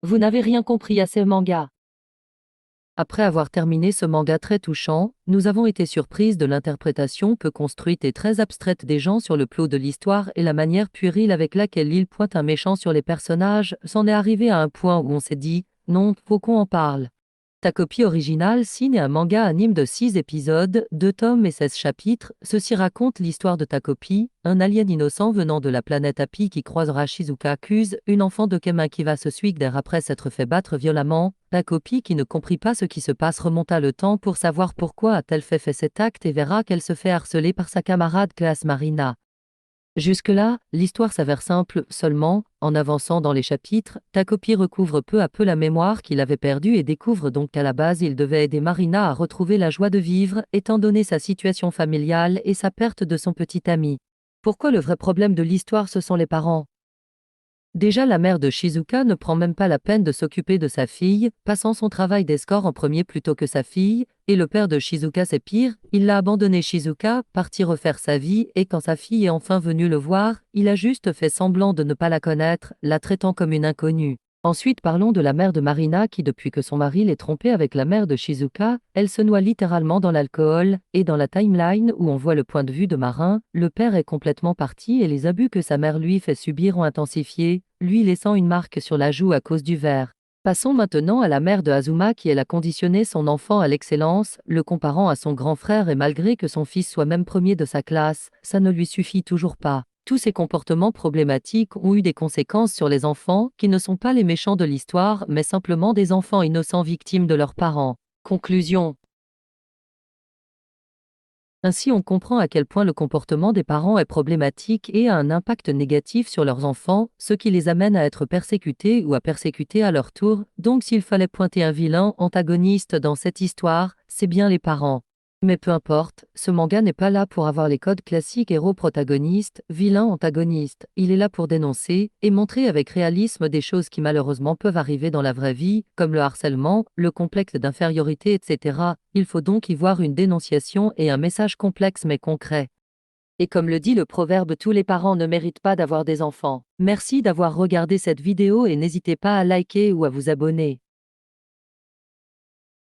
Vous n'avez rien compris à ce manga. Après avoir terminé ce manga très touchant, nous avons été surprises de l'interprétation peu construite et très abstraite des gens sur le plot de l'histoire et la manière puérile avec laquelle il pointe un méchant sur les personnages, c'en est arrivé à un point où on s'est dit, non, faut qu'on en parle. Ta copie originale signe un manga anime de 6 épisodes, 2 tomes et 16 chapitres. Ceci raconte l'histoire de ta copie, un alien innocent venant de la planète Happy qui croisera Shizuka accuse, une enfant de Kemen qui va se suicider après s'être fait battre violemment. Ta copie qui ne comprit pas ce qui se passe remonta le temps pour savoir pourquoi a-t-elle fait cet acte et verra qu'elle se fait harceler par sa camarade classe Marina. Jusque-là, l'histoire s'avère simple, seulement, en avançant dans les chapitres, ta copie recouvre peu à peu la mémoire qu'il avait perdue et découvre donc qu'à la base il devait aider Marina à retrouver la joie de vivre, étant donné sa situation familiale et sa perte de son petit ami. Pourquoi le vrai problème de l'histoire ce sont les parents? Déjà la mère de Shizuka ne prend même pas la peine de s'occuper de sa fille, passant son travail d'escort en premier plutôt que sa fille, et le père de Shizuka c'est pire, il l'a abandonné Shizuka, parti refaire sa vie, et quand sa fille est enfin venue le voir, il a juste fait semblant de ne pas la connaître, la traitant comme une inconnue. Ensuite parlons de la mère de Marina qui depuis que son mari l'est trompé avec la mère de Shizuka, elle se noie littéralement dans l'alcool, et dans la timeline où on voit le point de vue de Marin, le père est complètement parti et les abus que sa mère lui fait subir ont intensifié, lui laissant une marque sur la joue à cause du verre. Passons maintenant à la mère de Azuma qui elle a conditionné son enfant à l'excellence, le comparant à son grand frère et malgré que son fils soit même premier de sa classe, ça ne lui suffit toujours pas. Tous ces comportements problématiques ont eu des conséquences sur les enfants, qui ne sont pas les méchants de l'histoire, mais simplement des enfants innocents victimes de leurs parents. Conclusion. Ainsi on comprend à quel point le comportement des parents est problématique et a un impact négatif sur leurs enfants, ce qui les amène à être persécutés ou à persécuter à leur tour. Donc s'il fallait pointer un vilain antagoniste dans cette histoire, c'est bien les parents. Mais peu importe, ce manga n'est pas là pour avoir les codes classiques héros-protagoniste, vilain-antagoniste. Il est là pour dénoncer et montrer avec réalisme des choses qui malheureusement peuvent arriver dans la vraie vie, comme le harcèlement, le complexe d'infériorité, etc. Il faut donc y voir une dénonciation et un message complexe mais concret. Et comme le dit le proverbe, tous les parents ne méritent pas d'avoir des enfants. Merci d'avoir regardé cette vidéo et n'hésitez pas à liker ou à vous abonner.